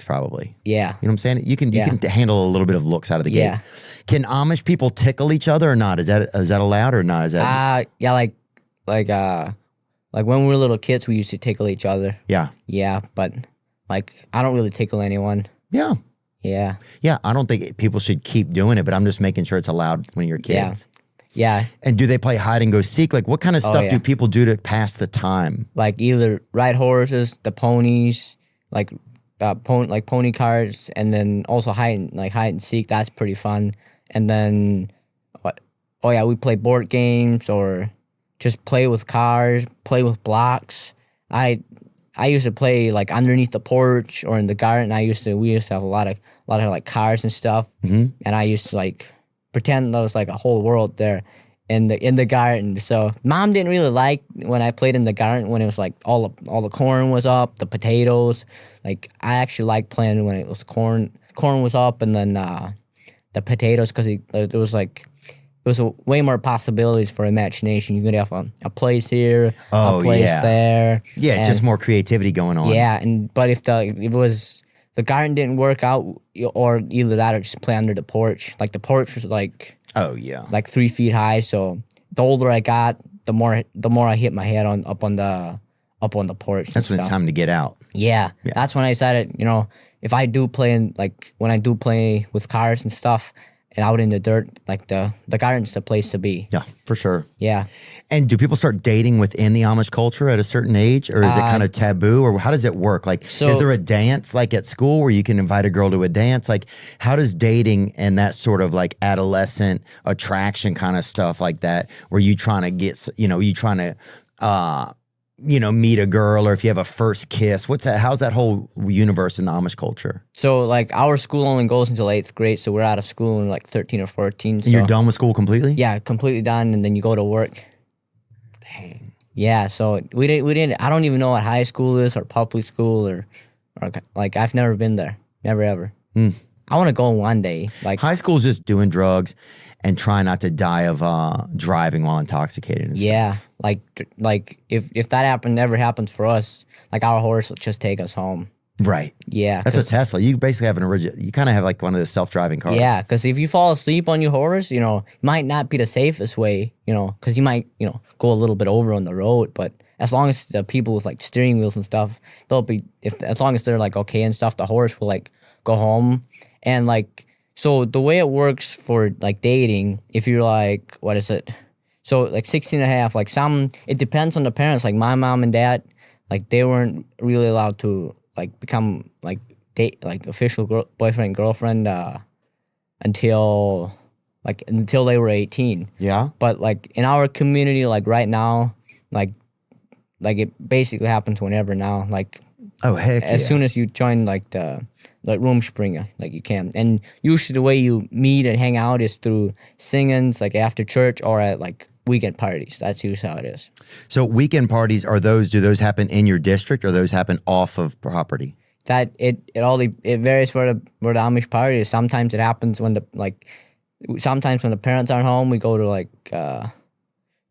looks probably. Yeah. You know what I'm saying? You can handle a little bit of looks out of the gate. Can Amish people tickle each other or not? Is that allowed or not? Is that yeah, like when we were little kids, we used to tickle each other. Yeah. Yeah, but like I don't really tickle anyone. Yeah. Yeah. Yeah, I don't think people should keep doing it, but I'm just making sure it's allowed when you're kids. Yeah. And do they play hide and go seek? Like, what kind of stuff do people do to pass the time? Like either ride horses, the ponies, like pony carts, and then also hide and seek. That's pretty fun. And then, we play board games or just play with cars, play with blocks. I used to play like underneath the porch or in the garden. We used to have a lot of like cars and stuff, and I used to like pretend there was like a whole world there in the garden. So Mom didn't really like when I played in the garden when it was like all the corn was up, the potatoes. Like I actually liked playing when it was corn was up, and then the potatoes because it was way more possibilities for imagination. You could have a place here, a place there. Yeah, just more creativity going on. Yeah, but if the garden didn't work out, or either that or just play under the porch. Like the porch was like 3 feet high. So the older I got, the more I hit my head up on the porch. That's when it's time to get out. Yeah, that's when I decided, if I do play when I do play with cars and stuff and out in the dirt, like the garden's the place to be. Yeah, for sure. Yeah. And do people start dating within the Amish culture at a certain age, or is it kind of taboo, or how does it work? Like, is there a dance like at school where you can invite a girl to a dance? Like, how does dating and that sort of like adolescent attraction kind of stuff like that, where you trying to get, meet a girl, or if you have a first kiss, what's that? How's that whole universe in the Amish culture? So like our school only goes until 8th grade, so we're out of school in like 13 or 14. So, and you're done with school completely? Yeah, completely done, and then you go to work. Dang. Yeah, so we didn't. I don't even know what high school is or public school or like I've never been there, never ever. I want to go one day. Like high school's just doing drugs and try not to die of driving while intoxicated. And stuff. Like if that never happens for us, like our horse will just take us home. Right. Yeah. That's a Tesla. You basically have you kind of have like one of the self-driving cars. Yeah, because if you fall asleep on your horse, it might not be the safest way, because you might, go a little bit over on the road, but as long as the people with like steering wheels and stuff, as long as they're like okay and stuff, the horse will like go home. And like, so the way it works for like dating, if you're like, what is it? So like 16 and a half, like it depends on the parents. Like my mom and dad, like they weren't really allowed to like become like date, like official boyfriend, girlfriend until they were 18. Yeah. But like in our community, like right now, like it basically happens whenever now. Like, oh heck, as soon as you join like the Rumspringa, like you can. And usually the way you meet and hang out is through singings, like after church or at like weekend parties. That's usually how it is. So weekend parties, do those happen in your district or those happen off of property? That it varies where the Amish party is. Sometimes it happens when sometimes when the parents aren't home, we go to like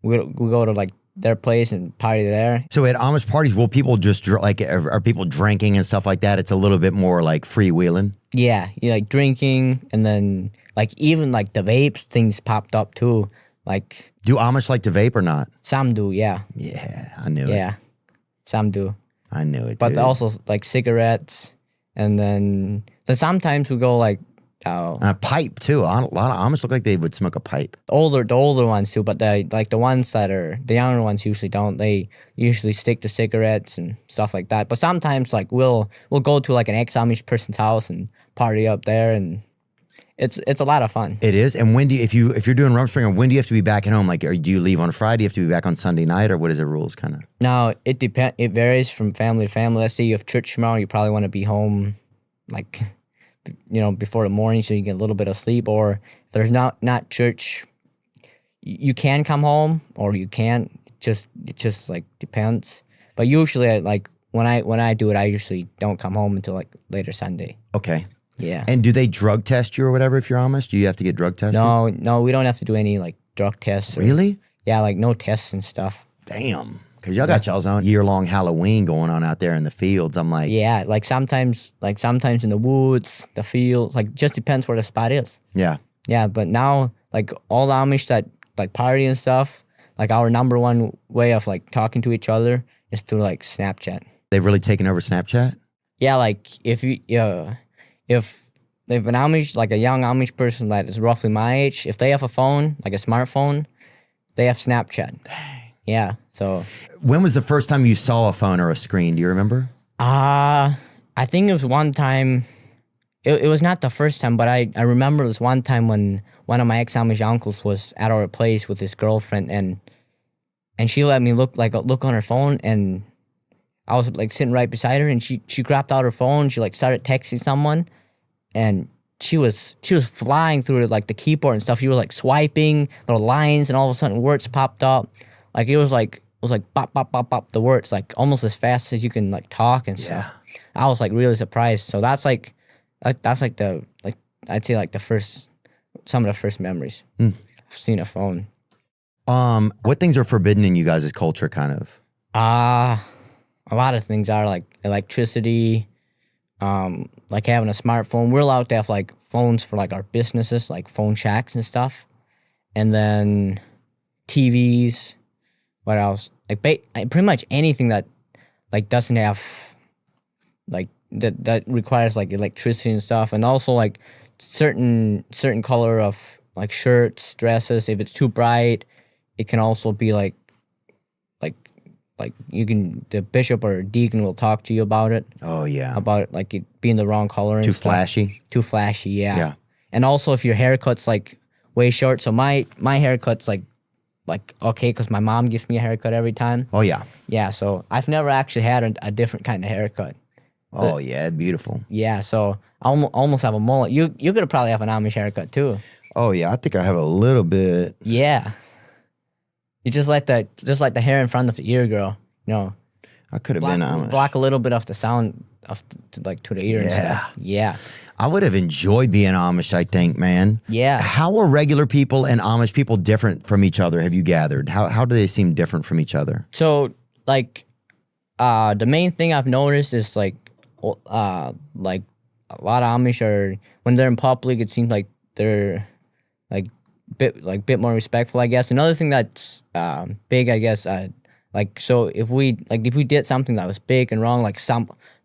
we go to like their place and party there. So at Amish parties, will people just are people drinking and stuff like that? It's a little bit more like freewheeling. Yeah, like drinking, and then like even like the vapes things popped up too. Like, do Amish like to vape or not? Some do, yeah. Yeah, I knew it. Yeah, some do. I knew it. But also like cigarettes, and then sometimes we go like. A pipe too. A lot of Amish look like they would smoke a pipe. The older ones too, but the ones that are the younger ones usually don't. They usually stick to cigarettes and stuff like that. But sometimes like we'll go to like an ex-Amish person's house and party up there, and it's a lot of fun. It is. And when do you, if you're doing Rumspringa, when do you have to be back at home? Like, do you leave on Friday? Do you have to be back on Sunday night, or what is the rules kind of? No, it depends. It varies from family to family. Let's say you have church tomorrow, you probably want to be home like, before the morning so you get a little bit of sleep. Or if there's not church, you can come home or you can't. It just like depends. But usually, like when I do it, I usually don't come home until like later Sunday. Okay. Yeah. And do they drug test you or whatever if you're Amish? Do you have to get drug tested? No, we don't have to do any like drug tests. Really? Yeah, like no tests and stuff. Damn. Because y'all got y'all's own year-long Halloween going on out there in the fields. I'm like, yeah, like sometimes in the woods, the fields, like just depends where the spot is. yeah. Yeah, but now like all the Amish that like party and stuff, like our number one way of like talking to each other is through like Snapchat. They've really taken over Snapchat? Yeah, like if an Amish, like a young Amish person that is roughly my age, if they have a phone, like a smartphone, they have Snapchat. Dang. Yeah, so. When was the first time you saw a phone or a screen? Do you remember? I think it was one time. It was not the first time, but I remember it was one time when one of my ex-Amish uncles was at our place with his girlfriend, and she let me look on her phone, and I was like sitting right beside her, and she grabbed out her phone, she like started texting someone, and she was flying through like the keyboard and stuff. She was like swiping little lines, and all of a sudden words popped up. Like it was like bop bop bop bop, the words like almost as fast as you can like talk and stuff. I was like really surprised. So that's like the I'd say like some of the first memories I've seen a phone. What things are forbidden in you guys' culture, kind of? A lot of things are like electricity, like having a smartphone. We're allowed to have like phones for like our businesses, like phone shacks and stuff, and then TVs. What else? Like pretty much anything that like doesn't have like that requires like electricity and stuff, and also like certain color of like shirts, dresses. If it's too bright, it can also be like the bishop or deacon will talk to you about it. Oh yeah, about it, like it being the wrong color and too stuff. flashy. Too flashy, yeah. And also if your haircut's like way short. So my haircut's like okay, because my mom gives me a haircut every time. Oh yeah. Yeah, so I've never actually had a different kind of haircut. Oh yeah, beautiful. Yeah, so I almost have a mullet. You could probably have an Amish haircut too. Oh yeah, I think I have a little bit. Yeah. You just let the hair in front of the ear grow. You know. I could have been Amish. Block a little bit of the sound to the ear and stuff. Yeah. I would have enjoyed being Amish, I think, man. Yeah. How are regular people and Amish people different from each other, have you gathered? How do they seem different from each other? So, like, the main thing I've noticed is, like a lot of Amish are, when they're in public, it seems like they're, like, bit more respectful, I guess. Another thing that's big, I guess, like, so if we did something that was big and wrong, like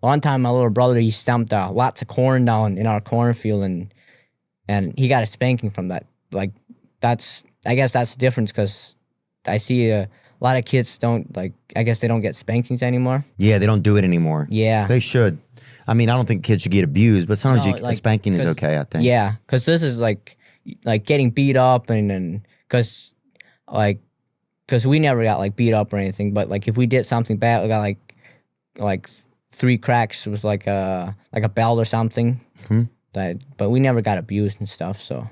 one time my little brother, he stumped lots of corn down in our cornfield, and he got a spanking from that. Like, I guess that's the difference, because I see a lot of kids don't, like, I guess they don't get spankings anymore. Yeah, they don't do it anymore. Yeah. They should. I mean, I don't think kids should get abused, but sometimes a spanking is okay, I think. Yeah, because this is like getting beat up, and because we never got like beat up or anything, but like if we did something bad, we got like 3 cracks with like a belt or something. But we never got abused and stuff. So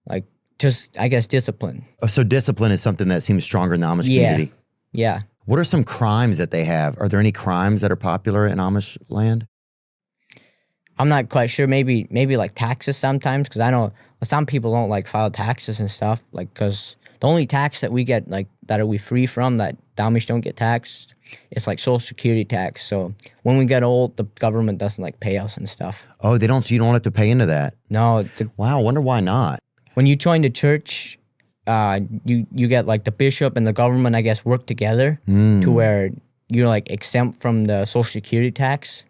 like just, I guess, discipline. Oh, so discipline is something that seems stronger in the Amish community. Yeah. What are some crimes that they have? Are there any crimes that are popular in Amish land? I'm not quite sure. Maybe like taxes sometimes, because I know some people don't like file taxes and stuff. Like, because the only tax that we get, like, that are we free from, that the Amish don't get taxed, it's like Social Security tax. So when we get old, the government doesn't like pay us and stuff. Oh, they don't. So you don't have to pay into that. No. Wow. I wonder why not. When you join the church, you get like the bishop and the government, I guess, work together to where you're like exempt from the Social Security tax.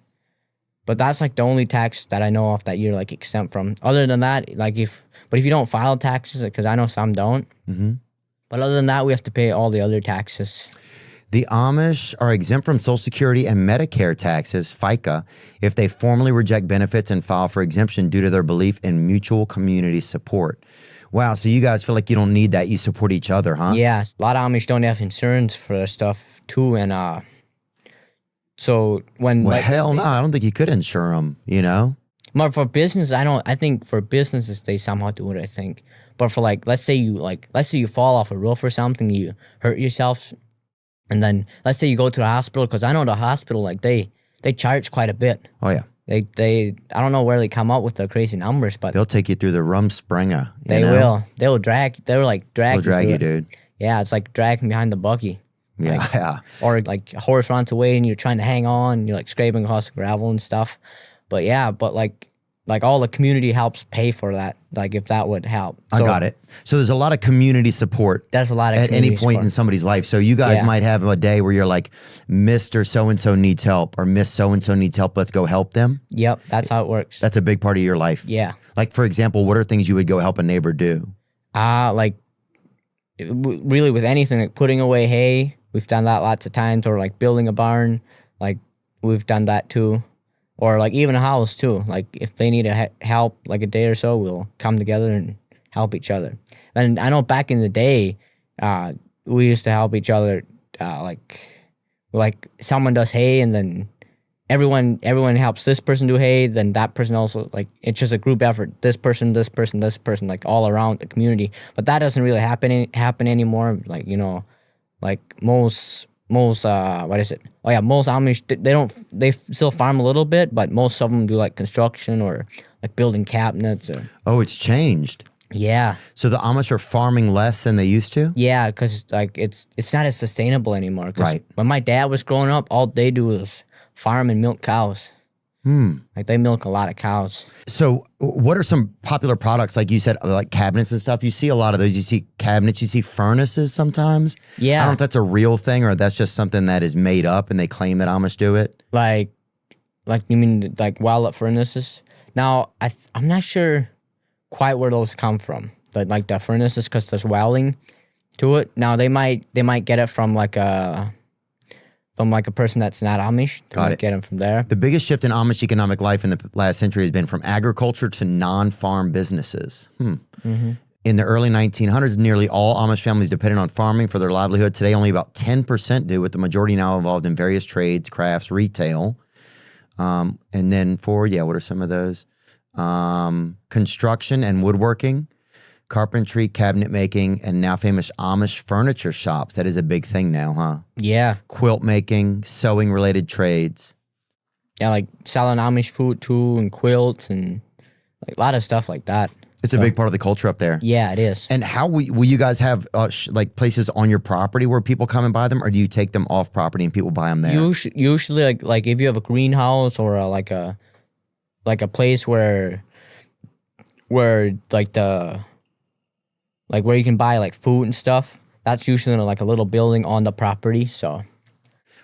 But that's like the only tax that I know of that you're like exempt from. Other than that, like if you don't file taxes, because I know some don't. But other than that, we have to pay all the other taxes. The Amish are exempt from Social Security and Medicare taxes, FICA, if they formally reject benefits and file for exemption due to their belief in mutual community support. Wow, so you guys feel like you don't need that. You support each other, huh? Yeah, a lot of Amish don't have insurance for their stuff too, and so when... Well, hell no, I don't think you could insure them, you know? But for business, I think for businesses, they somehow do it, I think. But for like, let's say you fall off a roof or something, you hurt yourself, and then let's say you go to the hospital, because I know the hospital, like they charge quite a bit. Oh yeah. They I don't know where they come up with the crazy numbers, but they'll take you through the Rumspringer. They will. They'll drag you, dude. Yeah, it's like dragging behind the buggy. Yeah. Or like a horse runs away and you're trying to hang on, you're like scraping across the gravel and stuff. But yeah, but like all the community helps pay for that. Like if that would help. I got it. So there's a lot of community support. There's a lot of at any point in somebody's life. So you guys might have a day where you're like, Mr. So-and-so needs help or Miss So-and-so needs help. Let's go help them. Yep. That's how it works. That's a big part of your life. Yeah. Like, for example, what are things you would go help a neighbor do? Like really with anything, like putting away hay. We've done that lots of times, or like building a barn. Like we've done that too. Or like even a house too. Like if they need help like a day or so, we'll come together and help each other. And I know back in the day, we used to help each other. Like someone does hay, and then everyone helps this person do hay. Then that person also, like, it's just a group effort. This person, like all around the community. But that doesn't really happen anymore. Like like most most Amish, they still farm a little bit, but most of them do like construction or like building cabinets. Oh, it's changed. Yeah. So the Amish are farming less than they used to? Yeah, because like it's not as sustainable anymore. Right. When my dad was growing up, all they do is farm and milk cows. Like they milk a lot of cows. So what are some popular products, like you said, like cabinets and stuff? You see a lot of those. You see cabinets, you see furnaces sometimes. Yeah. I don't know if that's a real thing or that's just something that is made up and they claim that Amish do it. Like you mean like wild-up furnaces? Now, I'm not sure quite where those come from. But like the furnaces, because there's welding to it. Now they might get it from like a person that's not Amish. Got it. Get them from there. The biggest shift in Amish economic life in the last century has been from agriculture to non-farm businesses. In the early 1900s, nearly all Amish families depended on farming for their livelihood. Today, only about 10% do, with the majority now involved in various trades, crafts, retail. And then what are some of those? Construction and woodworking, carpentry, cabinet making, and now famous Amish furniture shops. That is a big thing now, huh? Yeah. Quilt making, sewing related trades. Yeah, like selling Amish food too, and quilts, and like a lot of stuff like that. It's a big part of the culture up there. Yeah, it is. And how will you guys have like places on your property where people come and buy them, or do you take them off property and people buy them there? Usually, like if you have a greenhouse or like a place where where you can buy like food and stuff, that's usually in like a little building on the property. So,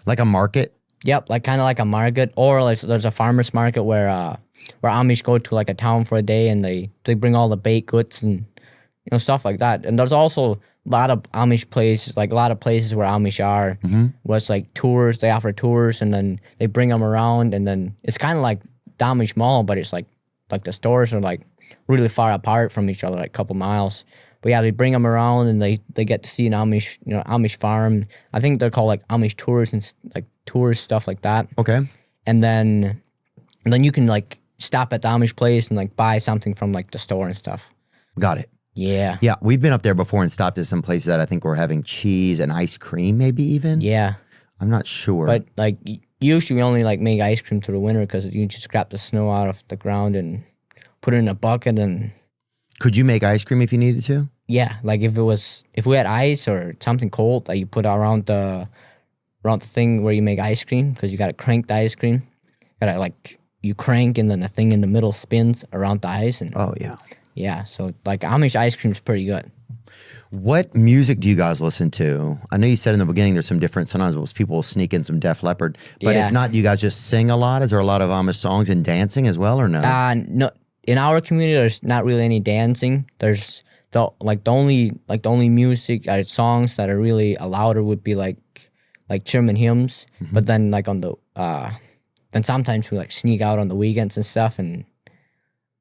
like a market. Yep, like kind of like a market, or like there's a farmers market where Amish go to like a town for a day and they bring all the baked goods and stuff like that. And there's also a lot of Amish places, like a lot of places where Amish are, where it's like tours. They offer tours and then they bring them around, and then it's kind of like the Amish mall, but it's like the stores are like really far apart from each other, like a couple miles. But yeah, they bring them around and they get to see an Amish, Amish farm. I think they're called like Amish tours and like tours, stuff like that. Okay. And then you can like stop at the Amish place and like buy something from like the store and stuff. Got it. Yeah. Yeah, we've been up there before and stopped at some places that I think were having cheese and ice cream, maybe even. Yeah. I'm not sure. But like usually we only like make ice cream through the winter because you just grab the snow out of the ground and put it in a bucket and. Could you make ice cream if you needed to? Yeah, like if we had ice or something cold that you put around the thing where you make ice cream, because you gotta crank the ice cream. You crank and then the thing in the middle spins around the ice and. Oh yeah. Yeah, so like Amish ice cream is pretty good. What music do you guys listen to? I know you said in the beginning there's some different, sometimes people will sneak in some Def Leppard, but if not, do you guys just sing a lot? Is there a lot of Amish songs and dancing as well, or no? No. In our community, there's not really any dancing. There's the only music songs that are really louder would be like German hymns. But then like on the then sometimes we like sneak out on the weekends and stuff and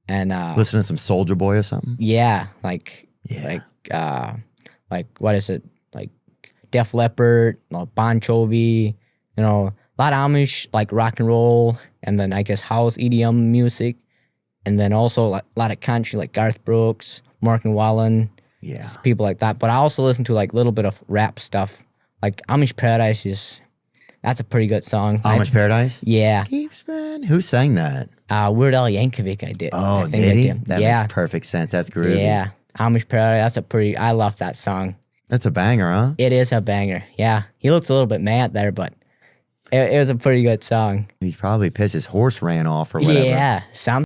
listen to some Soulja Boy or something. Yeah, like what is it, like Def Leppard, Bon Jovi, a lot of Amish like rock and roll, and then I guess house EDM music. And then also like, a lot of country, like Garth Brooks, Mark and Wallen, people like that. But I also listen to like a little bit of rap stuff. Like Amish Paradise that's a pretty good song. Amish Paradise? Yeah. Keep spinning. Who sang that? Weird Al Yankovic, I did. Oh, I think did he? I did. That makes perfect sense. That's groovy. Yeah. Amish Paradise, I love that song. That's a banger, huh? It is a banger. Yeah, he looks a little bit mad there, but it was a pretty good song. He's probably pissed his horse ran off or whatever. Yeah, sounds